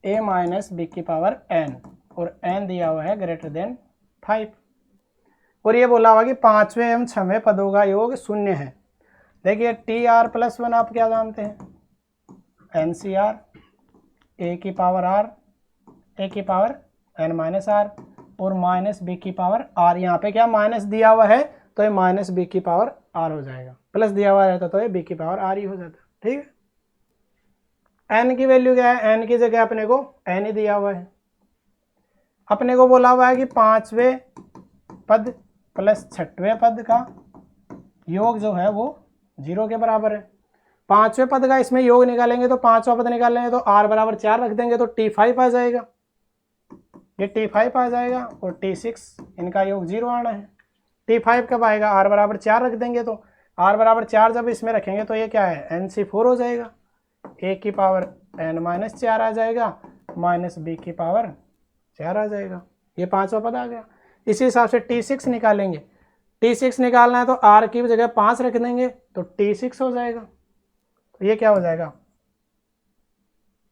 a माइनस बी की पावर n और n दिया हुआ है ग्रेटर देन 5 और ये बोला हुआ कि 5वें एवं 6वें पदों का योग शून्य है। देखिए TR+1 आप क्या जानते हैं NCR, a की पावर r, a की पावर n माइनस r और माइनस बी की पावर r। यहाँ पे क्या माइनस दिया हुआ है तो ये माइनस बी की पावर r हो जाएगा, प्लस दिया हुआ रहता तो ये b की पावर r ही हो जाता। ठीक है, n की वैल्यू क्या है, n की जगह अपने को n ही दिया हुआ है। अपने को बोला हुआ है कि 5वें पद प्लस 6वें पद का योग जो है वो 0 के बराबर है। 5वें पद का इसमें योग निकालेंगे तो 5वां पद निकालेंगे तो r बराबर 4 रख देंगे तो T5 आ जाएगा, ये T5 आ जाएगा और T6 इनका योग 0 आना है। T5 कब आएगा, r बराबर 4 रख देंगे तो r बराबर 4 जब इसमें रखेंगे तो ये क्या है NC4 हो जाएगा, a की पावर n माइनस 4 आ जाएगा माइनस b की पावर 4 आ जाएगा, ये 5वां पद आ गया। इसी हिसाब से T6 निकालेंगे, T6 निकालना है तो r की जगह 5 रख देंगे तो T6 हो जाएगा। तो ये क्या हो जाएगा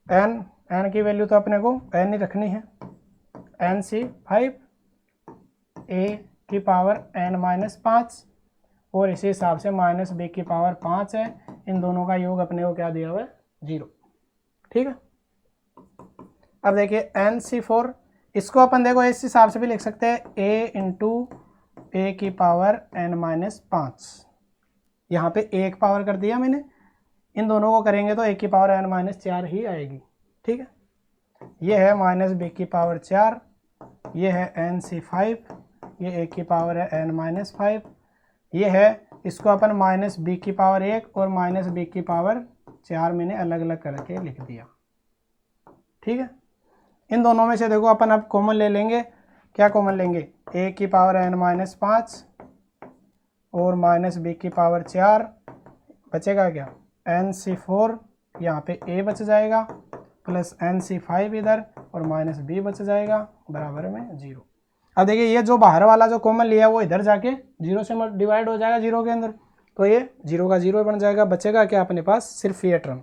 n की वैल्यू तो अपने को n ही रखनी है, NC5 a की पावर n-5 और इसी हिसाब से माइनस b की पावर 5 है। इन दोनों का योग अपने को क्या दिया हुआ है 0। ठीक है, अब देखिए NC4, इसको अपन देखो इस हिसाब से भी लिख सकते हैं a इंटू a की पावर n-5। यहाँ पे एक पावर कर दिया मैंने, इन दोनों को करेंगे तो a की पावर n-4 ही आएगी। ठीक है, ये है माइनस b की पावर 4, ये है NC5, ये a की पावर है n-5, ये है, इसको अपन माइनस b की पावर 1 और माइनस b की पावर 4 मैंने अलग अलग करके लिख दिया। ठीक है, इन दोनों में से देखो अपन अब कॉमन ले लेंगे। क्या कॉमन लेंगे? a की पावर n-5 और माइनस b की पावर 4, बचेगा क्या NC4, यहाँ पे a बच जाएगा, प्लस NC5 इधर और माइनस b बच जाएगा बराबर में 0। अब देखिए ये जो बाहर वाला जो कॉमन लिया वो इधर जाके 0 से डिवाइड हो जाएगा 0 के अंदर, तो ये 0 का 0 बन जाएगा। बचेगा क्या अपने पास? सिर्फ ये टर्म।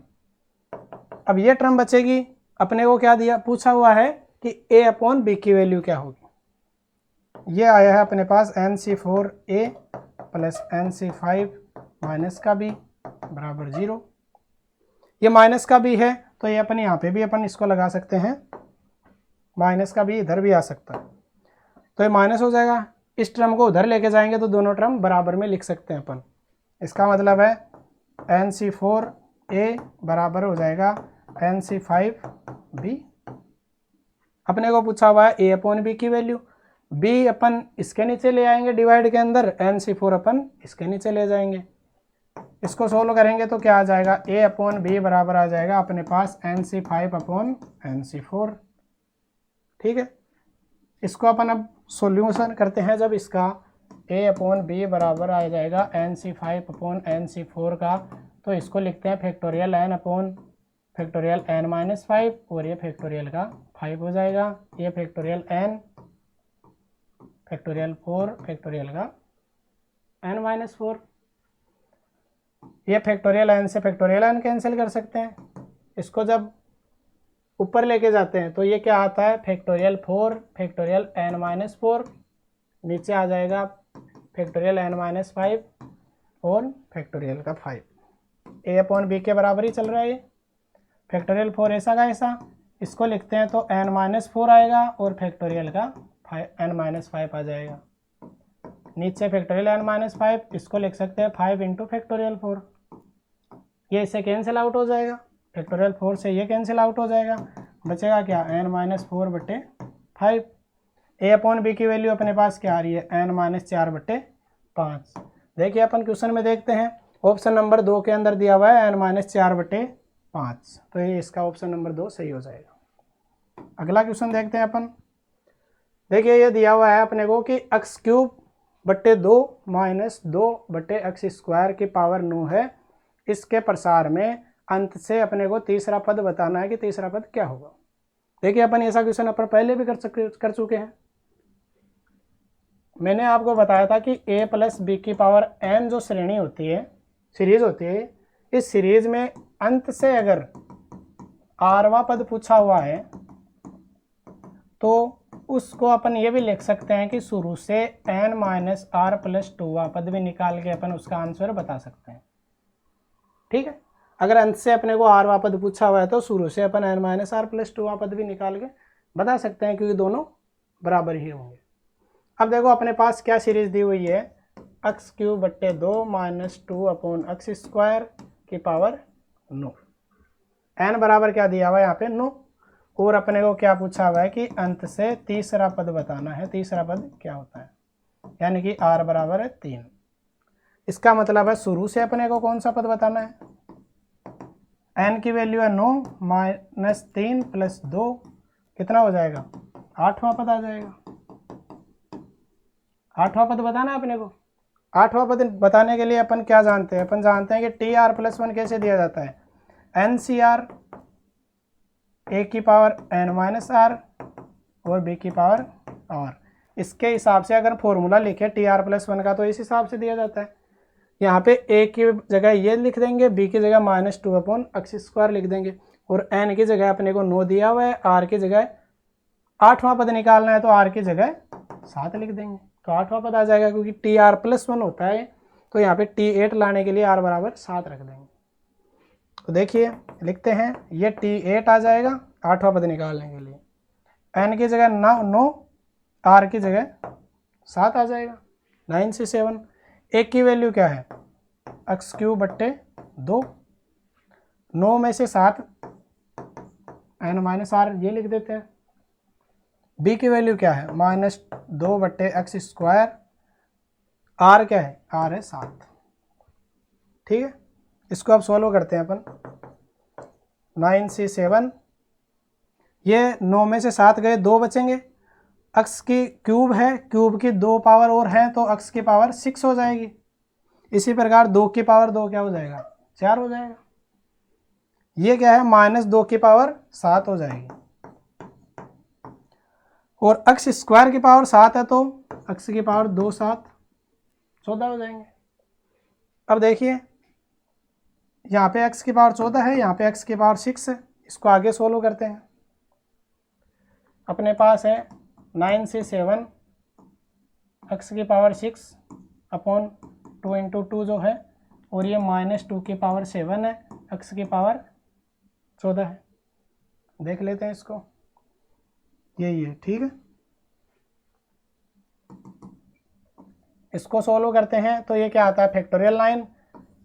अब ये टर्म बचेगी, अपने को क्या दिया, पूछा हुआ है कि a अपॉन b की वैल्यू क्या होगी। ये आया है अपने पास NC4a प्लस NC5 माइनस का b बराबर 0। ये माइनस का b है तो ये अपन यहाँ पे भी अपन इसको लगा सकते हैं, माइनस का b इधर भी आ सकता है, तो ये माइनस हो जाएगा। इस टर्म को उधर लेके जाएंगे तो दोनों टर्म बराबर में लिख सकते हैं अपन। इसका मतलब है NC4a बराबर हो जाएगा NC5b। अपने को पूछा हुआ है a अपॉन b की वैल्यू, b अपन इसके नीचे ले आएंगे डिवाइड के अंदर, NC4 अपन इसके नीचे ले जाएंगे। इसको सोल्व करेंगे तो क्या आ जाएगा, a अपॉन b बराबर आ जाएगा अपने पास NC5 अपॉन NC4। ठीक है, इसको अपन अब सॉल्यूशन करते हैं। जब इसका a अपॉन b बराबर आ जाएगा NC5 अपॉन NC4 का, तो इसको लिखते हैं factorial n upon factorial n-5 और ये फैक्टोरियल का 5 हो जाएगा। ये फैक्टोरियल n फैक्टोरियल 4 फैक्टोरियल का n-4। ये फैक्टोरियल n से फैक्टोरियल n कैंसिल कर सकते हैं। इसको जब ऊपर लेके जाते हैं तो ये क्या आता है, फैक्टोरियल 4 फैक्टोरियल n-4, नीचे आ जाएगा फैक्टोरियल n-5 और फैक्टोरियल का 5। a अपॉन b के बराबर ही चल रहा है ये। फैक्टोरियल 4 ऐसा का ऐसा, इसको लिखते हैं तो n-4 आएगा और फैक्टोरियल का n-5 आ जाएगा। नीचे फैक्टोरियल n-5, इसको लिख सकते हैं 5 इंटू फैक्टोरियल 4। ये इससे कैंसिल आउट हो जाएगा, फैक्टोरियल 4 से ये कैंसिल आउट हो जाएगा, बचेगा क्या n-4 बटे 5। a अपॉन b की वैल्यू अपने पास क्या आ रही है, n-4 बटे 5। देखिए अपन क्वेश्चन में देखते हैं, ऑप्शन नंबर 2 के अंदर दिया हुआ है n-4 बटे 5, तो ये इसका ऑप्शन नंबर 2 सही हो जाएगा। अगला क्वेश्चन देखते हैं अपन। देखिए ये दिया हुआ है अपने को कि x³ बटे 2 माइनस 2 बटे x² की पावर 9 है। इसके प्रसार में अंत से अपने को तीसरा पद बताना है कि तीसरा पद क्या होगा। देखिए अपन ऐसा क्वेश्चन अपन पहले भी कर चुके हैं। मैंने आपको बताया था कि a प्लस b की पावर n जो श्रेणी होती है, सीरीज होती है, इस सीरीज में अंत से अगर rवां पद पूछा हुआ है तो उसको अपन ये भी लिख सकते हैं कि शुरू से n माइनस r प्लस 2वां पद भी निकाल के अपन उसका आंसर बता सकते हैं। ठीक है, अगर अंत से अपने को rवां पद पूछा हुआ है तो शुरू से अपन n माइनस r प्लस 2वां पद भी निकाल के बता सकते हैं, क्योंकि दोनों बराबर ही होंगे। अब देखो अपने पास क्या सीरीज दी हुई है, x³ बट्टे 2 माइनस 2 अपॉन x² की पावर 9। n बराबर क्या दिया हुआ है यहाँ पे 9, और अपने को क्या पूछा हुआ है कि अंत से तीसरा पद बताना है। तीसरा पद क्या होता है, यानी कि r बराबर है 3। इसका मतलब है शुरू से अपने को कौन सा पद बताना है, n की वैल्यू है 9 माइनस 3 प्लस 2 कितना हो जाएगा, 8वां पद आ जाएगा। 8वां पद बताना है अपने को। 8वां पद बताने के लिए अपन क्या जानते हैं, अपन जानते हैं कि TR प्लस 1 कैसे दिया जाता है, NCR a की पावर n माइनस r और b की पावर r। इसके हिसाब से अगर फॉर्मूला लिखे TR प्लस 1 का तो इस हिसाब से दिया जाता है। यहाँ पे a की जगह ये लिख देंगे, b की जगह माइनस 2 अपॉन x² लिख देंगे, और n की जगह अपने को 9 दिया हुआ है, r की जगह 8वां पद निकालना है तो r की जगह 7 लिख देंगे। तो 8वां पद आ जाएगा, क्योंकि TR+1 होता है, तो यहाँ पे T8 लाने के लिए R बराबर 7 रख देंगे। तो देखिए लिखते हैं, ये T8 आ जाएगा 8वां पद निकालने के लिए, N की जगह 9, R की जगह 7 आ जाएगा। 9C7, एक की वैल्यू क्या है, x³/2, 9 में से 7 n-r, ये लिख देते हैं। b की वैल्यू क्या है, -2/x², r क्या है, r है 7। ठीक है, इसको अब सॉल्व करते हैं अपन। 9C7, ये 9 में से 7 गए, 2 बचेंगे, x की क्यूब है, क्यूब की 2 पावर और है, तो x की पावर 6 हो जाएगी। इसी प्रकार 2 की पावर 2 क्या हो जाएगा, 4 हो जाएगा। ये क्या है, -2 की पावर 7 हो जाएगी, और x² की पावर 7 है, तो x की पावर 2 7 14 हो जाएंगे। अब देखिए यहाँ पे x की पावर 14 है, यहाँ पे x की पावर 6 है, इसको आगे सोल्व करते हैं। अपने पास है 9C7 x की पावर 6 अपॉन 2 × 2 जो है, और ये -2 की पावर 7 है, x की पावर 14 है। देख लेते हैं इसको, यही है। ठीक है, इसको सोल्व करते हैं, तो ये क्या आता है, फैक्टोरियल 9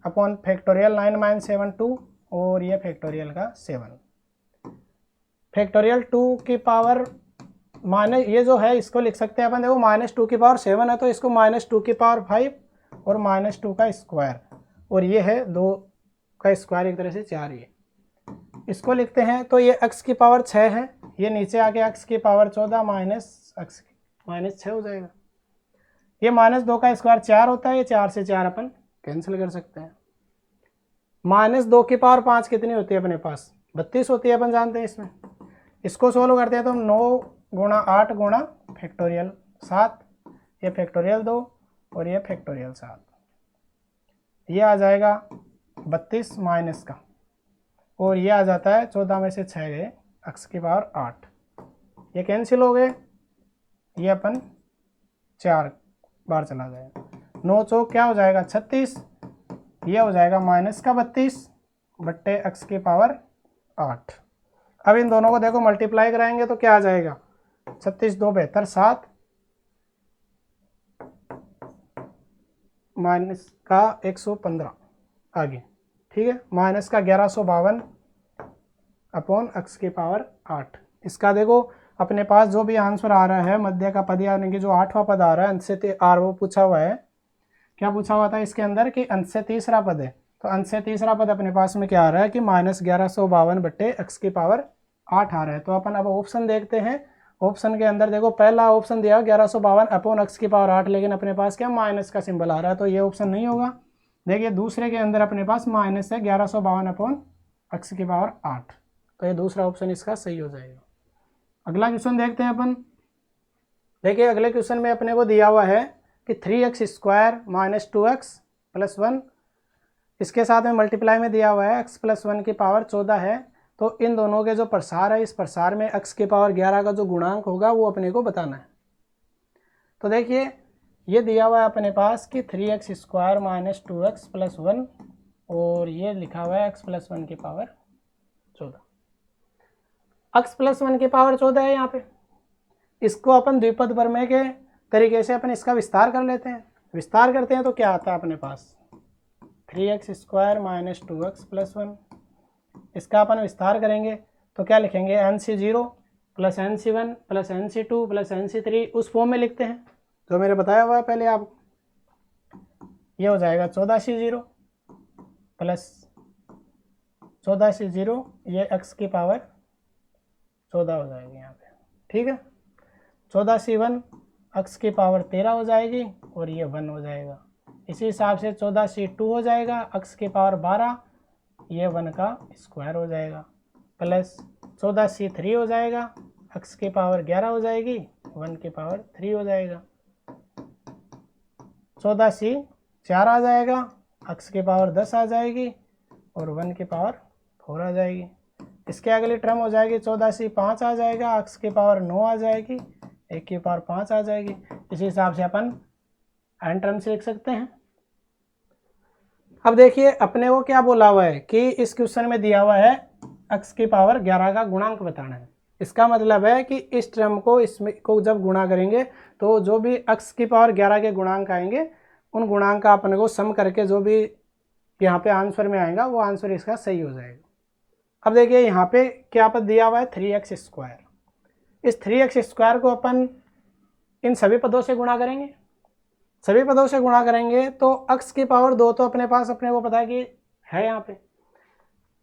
अपॉन फैक्टोरियल 9 - 7 2, और ये फैक्टोरियल का 7, फैक्टोरियल 2 की पावर माइनस, ये जो है इसको लिख सकते हैं अपन, देखो -2 की पावर 7 है, तो इसको -2 की पावर 5 और -2 का स्क्वायर, और ये है 2 का स्क्वायर, एक तरह से 4, ये इसको लिखते हैं। तो ये x की पावर 6 है, ये नीचे आके x की पावर 14 -6 हो जाएगा। ये -2 का स्क्वायर 4 होता है, ये 4 से 4 अपन कैंसिल कर सकते हैं। -2 की पावर 5 कितनी होती है अपने पास, 32 होती है, अपन जानते हैं इसमें। इसको सोल्व करते हैं तो 9 × 8 × फैक्टोरियल 7, ये फैक्टोरियल 2 और ये फैक्टोरियल 7, ये आ जाएगा 32 माइनस का, और ये आ जाता है 14 में से 6 गए, x की पावर 8, ये कैंसिल हो गए, ये अपन 4 बार चला जाएगा, 9 चौक क्या हो जाएगा 36, ये हो जाएगा -32/x की पावर 8। अब इन दोनों को देखो मल्टीप्लाई कराएंगे तो क्या आ जाएगा, 36 2 72 7 माइनस का 115 आगे। ठीक है, माइनस का 1152 अपॉन x की पावर 8। इसका देखो अपने पास जो भी आंसर आ रहा है, मध्य का पद यानी कि जो 8वां पद आ रहा है, अंश से r, वो पूछा हुआ है, क्या पूछा हुआ था इसके अंदर कि अंश से तीसरा पद है, तो अंश से तीसरा पद अपने पास में क्या आ रहा है कि -1152/x की पावर 8 आ रहा है। तो अपन अब ऑप्शन देखते हैं, ऑप्शन के अंदर देखो पहला ऑप्शन दिया 1152 अपॉन x की पावर 8, लेकिन अपने पास क्या माइनस का सिंबल आ रहा है, तो ये ऑप्शन नहीं होगा। देखिए दूसरे के अंदर अपने पास माइनस है 1152 अपॉन x की पावर 8, तो ये दूसरा ऑप्शन इसका सही हो जाएगा। अगला क्वेश्चन देखते हैं अपन। देखिए अगले क्वेश्चन में अपने को दिया हुआ है कि 3x² - 2x + 1, इसके साथ में मल्टीप्लाई में दिया हुआ है x + 1 की पावर 14 है। तो इन दोनों के जो प्रसार है, इस प्रसार में x की पावर 11 का जो गुणांक होगा वो अपने को बताना है। तो देखिए ये दिया हुआ है अपने पास कि 3x² - 2x + 1, और ये लिखा हुआ है x + 1 की पावर 14, x + 1 की पावर 14 है यहाँ पे। इसको अपन द्विपद प्रमेय के तरीके से अपन इसका विस्तार कर लेते हैं। विस्तार करते हैं तो क्या आता है अपने पास, 3x² - 2x + 1, इसका अपन विस्तार करेंगे तो क्या लिखेंगे, nc0 + nc1 + nc2 + nc3, उस फॉर्म में लिखते हैं जो मैंने बताया हुआ है पहले आपको। ये हो जाएगा 14c0 + 14c0, ये x की पावर 14 हो जाएगी यहाँ पे। ठीक है, 14c1 x की पावर 13 हो जाएगी, और ये 1 हो जाएगा। इसी हिसाब से 14c2 हो जाएगा x की पावर 12, ये 1 का स्क्वायर हो जाएगा, प्लस 14c3 हो जाएगा, x की पावर 11 हो जाएगी, 1 की पावर 3 हो जाएगा। 14c4 आ जाएगा, x की पावर 10 आ जाएगी, और 1 की पावर 4 आ जाएगी। इसके अगली टर्म हो जाएगी 14c5 आ जाएगा, x की पावर 9 आ जाएगी, 1 की पावर 5 आ जाएगी। इसी हिसाब से अपन n टर्म से लिख सकते हैं। अब देखिए अपने को क्या बोला हुआ है कि इस क्वेश्चन में दिया हुआ है x की पावर 11 का गुणांक बताना है। इसका मतलब है कि इस टर्म को इसमें को जब गुणा करेंगे तो जो भी x की पावर 11 के गुणांक आएंगे उन गुणांक का अपने को सम करके जो भी यहाँ पे आंसर में आएगा वो आंसर इसका सही हो जाएगा। अब देखिए यहाँ पे क्या पद दिया हुआ है 3x स्क्वायर। इस 3x स्क्वायर को अपन इन सभी पदों से गुणा करेंगे। सभी पदों से गुणा करेंगे तो x की पावर 2 तो अपने पास अपने को पता है कि है यहाँ पे।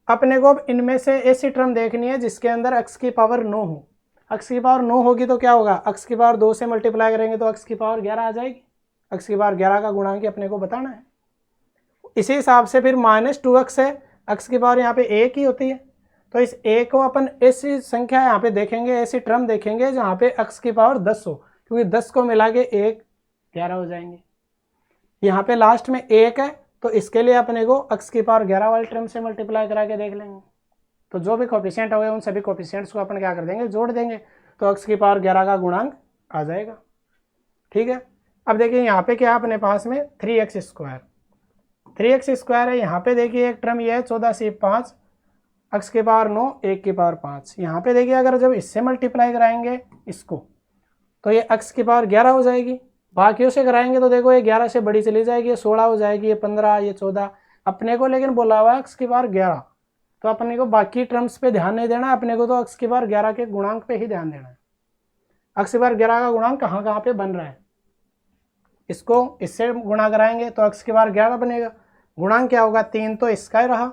अपने को अब इनमें से ऐसी टर्म देखनी है जिसके अंदर x की पावर 9 हो। x की पावर 9 होगी तो क्या होगा, x की पावर 2 से मल्टीप्लाई करेंगे तो x की पावर 11 आ जाएगी। x की पावर 11 का गुणांक अपने को बताना है। इसी हिसाब से फिर -2x है, x की पावर यहाँ पे 1 ही होती है तो इस a को अपन ऐसी संख्या यहाँ पे देखेंगे, ऐसी टर्म देखेंगे जहाँ पे x की पावर 10 हो, क्योंकि 10 को मिला के 1 11 हो जाएंगे। यहाँ पे लास्ट में 1 है तो इसके लिए अपने को x की पावर 11 वाली टर्म से मल्टीप्लाई करा के देख लेंगे। तो जो भी कोफिशिएंट हो गए उन सभी कोफिशिएंट्स को अपन क्या कर देंगे, जोड़ देंगे तो x की पावर 11 का गुणांक आ जाएगा। ठीक है। अब देखिए यहाँ पे क्या है अपने पास में 3x स्क्वायर। 3x स्क्वायर है। यहाँ पे देखिए एक टर्म ये है 14c5, x की पावर 9, 1 की पावर 5। यहाँ पे देखिए अगर जब इससे मल्टीप्लाई कराएंगे इसको तो ये x की पावर 11 हो जाएगी। बाकियों से कराएंगे तो देखो ये 11 से बड़ी चली जाएगी, ये 16 हो जाएगी, ये 15, ये 14। अपने को लेकिन बोला हुआ है x की पावर 11, तो अपने को बाकी टर्म्स पे ध्यान नहीं देना, अपने को तो x की पावर 11 के गुणांक पे ही ध्यान देना है। x की पावर 11 का गुणांक कहाँ कहाँ पे बन रहा है, इसको इससे गुणा कराएंगे तो x की पावर 11 बनेगा। गुणांक क्या होगा, 3 तो इसका ही रहा,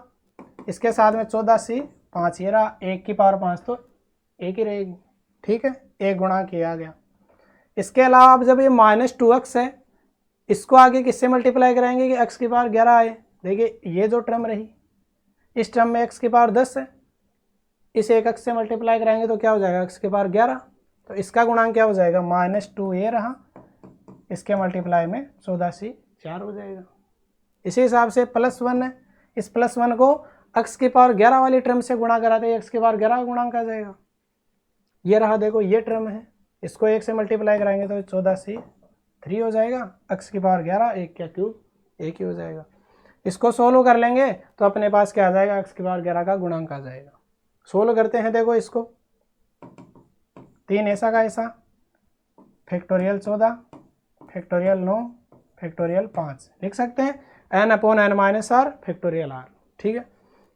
इसके साथ में 14c5 ये रहा, 1 की पावर 5 तो 1 ही रहेगी। ठीक है, एक गुणांक ये आ गया। इसके अलावा अब जब ये -2x है इसको आगे किससे मल्टीप्लाई कराएंगे कि x की पावर 11 आए। देखिए ये जो टर्म रही, इस टर्म में x की पावर 10 है, इस एक x से मल्टीप्लाई कराएंगे तो क्या हो जाएगा x की पावर 11, तो इसका गुणांक क्या हो जाएगा -2 ये रहा, इसके मल्टीप्लाई में 14c4 हो जाएगा। इसी हिसाब से +1 है, इस +1 को x की पावर 11 वाली टर्म से गुणा कराते हैं, x की पावर 11 का गुणांक आ जाएगा। ये रहा देखो ये टर्म है, इसको 1 से मल्टीप्लाई कराएंगे तो 14c3 हो जाएगा, x की पावर 11, 1 का क्यूब 1 ही हो जाएगा। इसको सोल्व कर लेंगे तो अपने पास क्या आ जाएगा, x की पावर 11 का गुणांक आ जाएगा। सोल्व करते हैं, देखो इसको 3 ऐसा का ऐसा, फैक्टोरियल 14, फैक्टोरियल 9, फैक्टोरियल 5 लिख सकते हैं, n/n-r फैक्टोरियल r। ठीक है,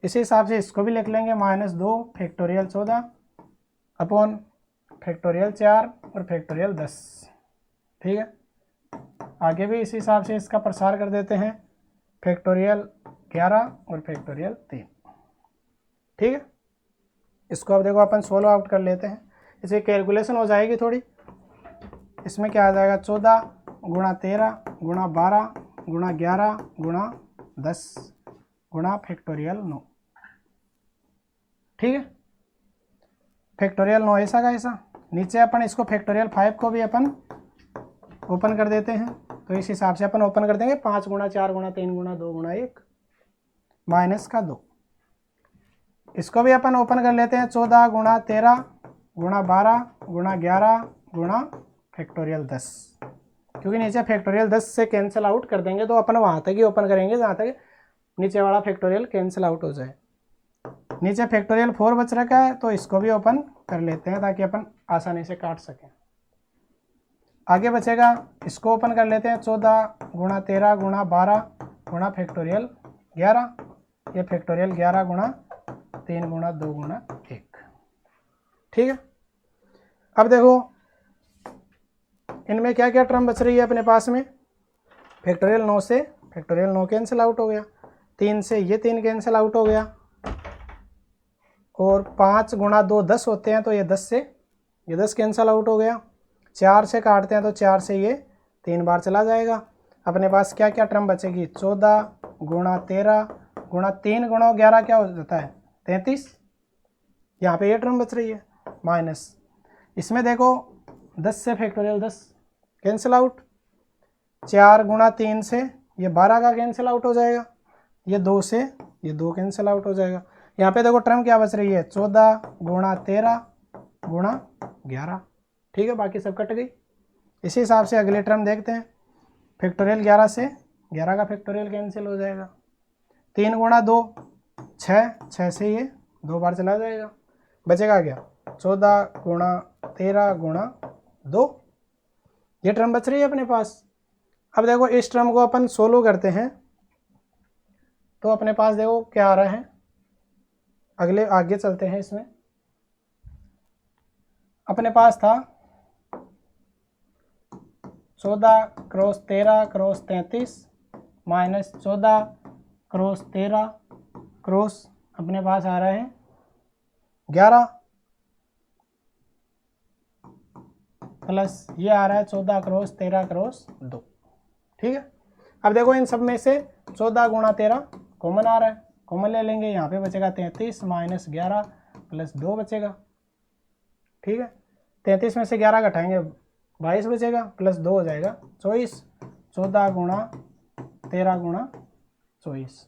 इसी हिसाब से इसको भी लिख लेंगे -2 फैक्टोरियल 14 अपॉन फैक्टोरियल 4 और फैक्टोरियल 10। ठीक है, आगे भी इसी हिसाब से इसका प्रसार कर देते हैं, फैक्टोरियल 11 और फैक्टोरियल 3। ठीक है, इसको अब देखो अपन सोल्व आउट कर लेते हैं, इसे कैलकुलेशन हो जाएगी थोड़ी। इसमें क्या आ जाएगा 14 गुणा 13 गुणा 12 गुणा 11 गुणा 10 गुणा फैक्टोरियल 9। ठीक है, फैक्टोरियल 9 ऐसा का ऐसा। नीचे अपन इसको फैक्टोरियल 5 को भी अपन ओपन कर देते हैं, तो इस हिसाब से अपन ओपन कर देंगे 5 गुणा 4 गुणा 3 गुणा 2 गुणा 1 -2। इसको भी अपन ओपन कर लेते हैं 14 गुणा 13 गुणा 12 गुणा 11 गुणा फैक्टोरियल 10, क्योंकि नीचे फैक्टोरियल 10 से कैंसिल आउट कर देंगे तो अपन वहाँ तक ही ओपन करेंगे जहाँ तक नीचे वाला फैक्टोरियल कैंसिल आउट हो जाए। नीचे फैक्टोरियल 4 बच रखा है तो इसको भी ओपन कर लेते हैं ताकि अपन आसानी से काट सकें। आगे बचेगा, इसको ओपन कर लेते हैं 14 गुणा 13 गुणा 12 गुणा फैक्टोरियल 11, ये फैक्टोरियल 11 गुणा 3 गुणा 2 गुणा 1। ठीक है, अब देखो इनमें क्या क्या टर्म बच रही है अपने पास में, फैक्टोरियल 9 से फैक्टोरियल 9 कैंसिल आउट हो गया, 3 से ये 3 कैंसिल आउट हो गया, और 5 गुणा 2 10 होते हैं तो ये 10 से ये 10 कैंसिल आउट हो गया, 4 से काटते हैं तो 4 से ये 3 बार चला जाएगा। अपने पास क्या क्या टर्म बचेगी, 14 गुणा 13 गुणा 3 गुणा 11 क्या हो जाता है 33, यहाँ पे ये टर्म बच रही है माइनस। इसमें देखो 10 से फैक्टोरियल 10 कैंसिल आउट, 4 गुणा 3 से ये 12 का कैंसिल आउट हो जाएगा, ये 2 से ये 2 कैंसिल आउट हो जाएगा। यहाँ पे देखो टर्म क्या बच रही है 14 गुणा 13 गुणा 11। ठीक है, बाकी सब कट गई। इसी हिसाब से अगले टर्म देखते हैं। फैक्टोरियल 11 से 11 का फैक्टोरियल कैंसिल हो जाएगा। 3 गुणा 2 6, 6 से ये 2 बार चला जाएगा, बचेगा क्या 14 गुणा 13 गुणा 2, ये टर्म बच रही है अपने पास। अब देखो इस टर्म को अपन सोल्व करते हैं तो अपने पास देखो क्या आ रहा है, अगले आगे चलते हैं। इसमें अपने पास था 14 cross 13 cross 33 minus 14 cross 13 cross अपने पास आ रहा है 11 प्लस ये आ रहा है 14 क्रॉस 13 क्रॉस 2। ठीक है, अब देखो इन सब में से 14 गुणा 13 कॉमन आ रहा है, कॉमन ले लेंगे, यहाँ पे बचेगा 33 माइनस 11 प्लस 2 बचेगा। ठीक है, 33 में से 11 घटाएंगे 22 बचेगा, प्लस 2 हो जाएगा 24, 14 गुणा 13 गुणा 24।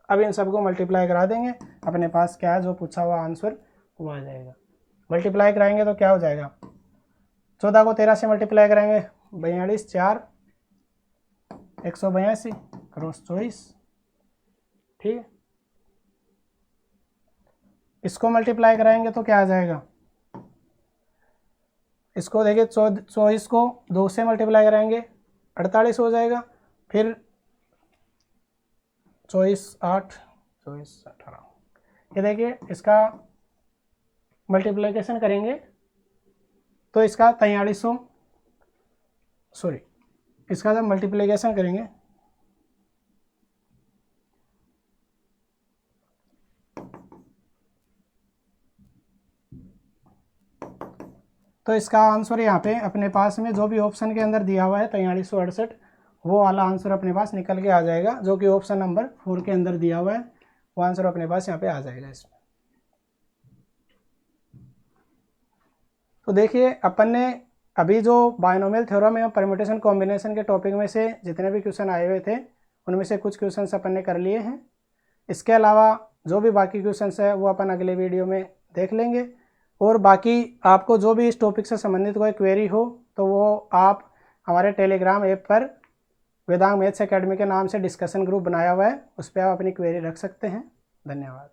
अब इन सबको मल्टीप्लाई करा देंगे, अपने पास क्या है जो पूछा हुआ आंसर वो आ जाएगा। मल्टीप्लाई कराएंगे तो क्या हो जाएगा, 14 को 13 से मल्टीप्लाई करेंगे 42 4 182 क्रॉस 24। ठीक है, इसको मल्टीप्लाई कराएंगे तो क्या आ जाएगा, इसको देखिए 24 को 2 से मल्टीप्लाई कराएंगे 48 हो जाएगा, फिर 24 8 24 18, ये देखिए इसका मल्टीप्लिकेशन करेंगे तो इसका 4300 सॉरी इसका जब मल्टीप्लिकेशन करेंगे तो इसका आंसर यहाँ पे अपने पास में जो भी ऑप्शन के अंदर दिया हुआ है 4368, वो वाला आंसर अपने पास निकल के आ जाएगा, जो कि ऑप्शन नंबर 4 के अंदर दिया हुआ है वो आंसर अपने पास यहाँ पे आ जाएगा इसमें। तो देखिए अपन ने अभी जो बायनोमियल थ्योरम एवं परम्यूटेशन कॉम्बिनेशन के टॉपिक में से जितने भी क्वेश्चन आए हुए थे उनमें से कुछ क्वेश्चन अपन ने कर लिए हैं। इसके अलावा जो भी बाकी क्वेश्चन है वो अपन अगले वीडियो में देख लेंगे। और बाकी आपको जो भी इस टॉपिक से संबंधित कोई क्वेरी हो तो वो आप हमारे टेलीग्राम ऐप पर वेदांग मैथ्स एकेडमी के नाम से डिस्कशन ग्रुप बनाया हुआ है, उस पर आप अपनी क्वेरी रख सकते हैं। धन्यवाद।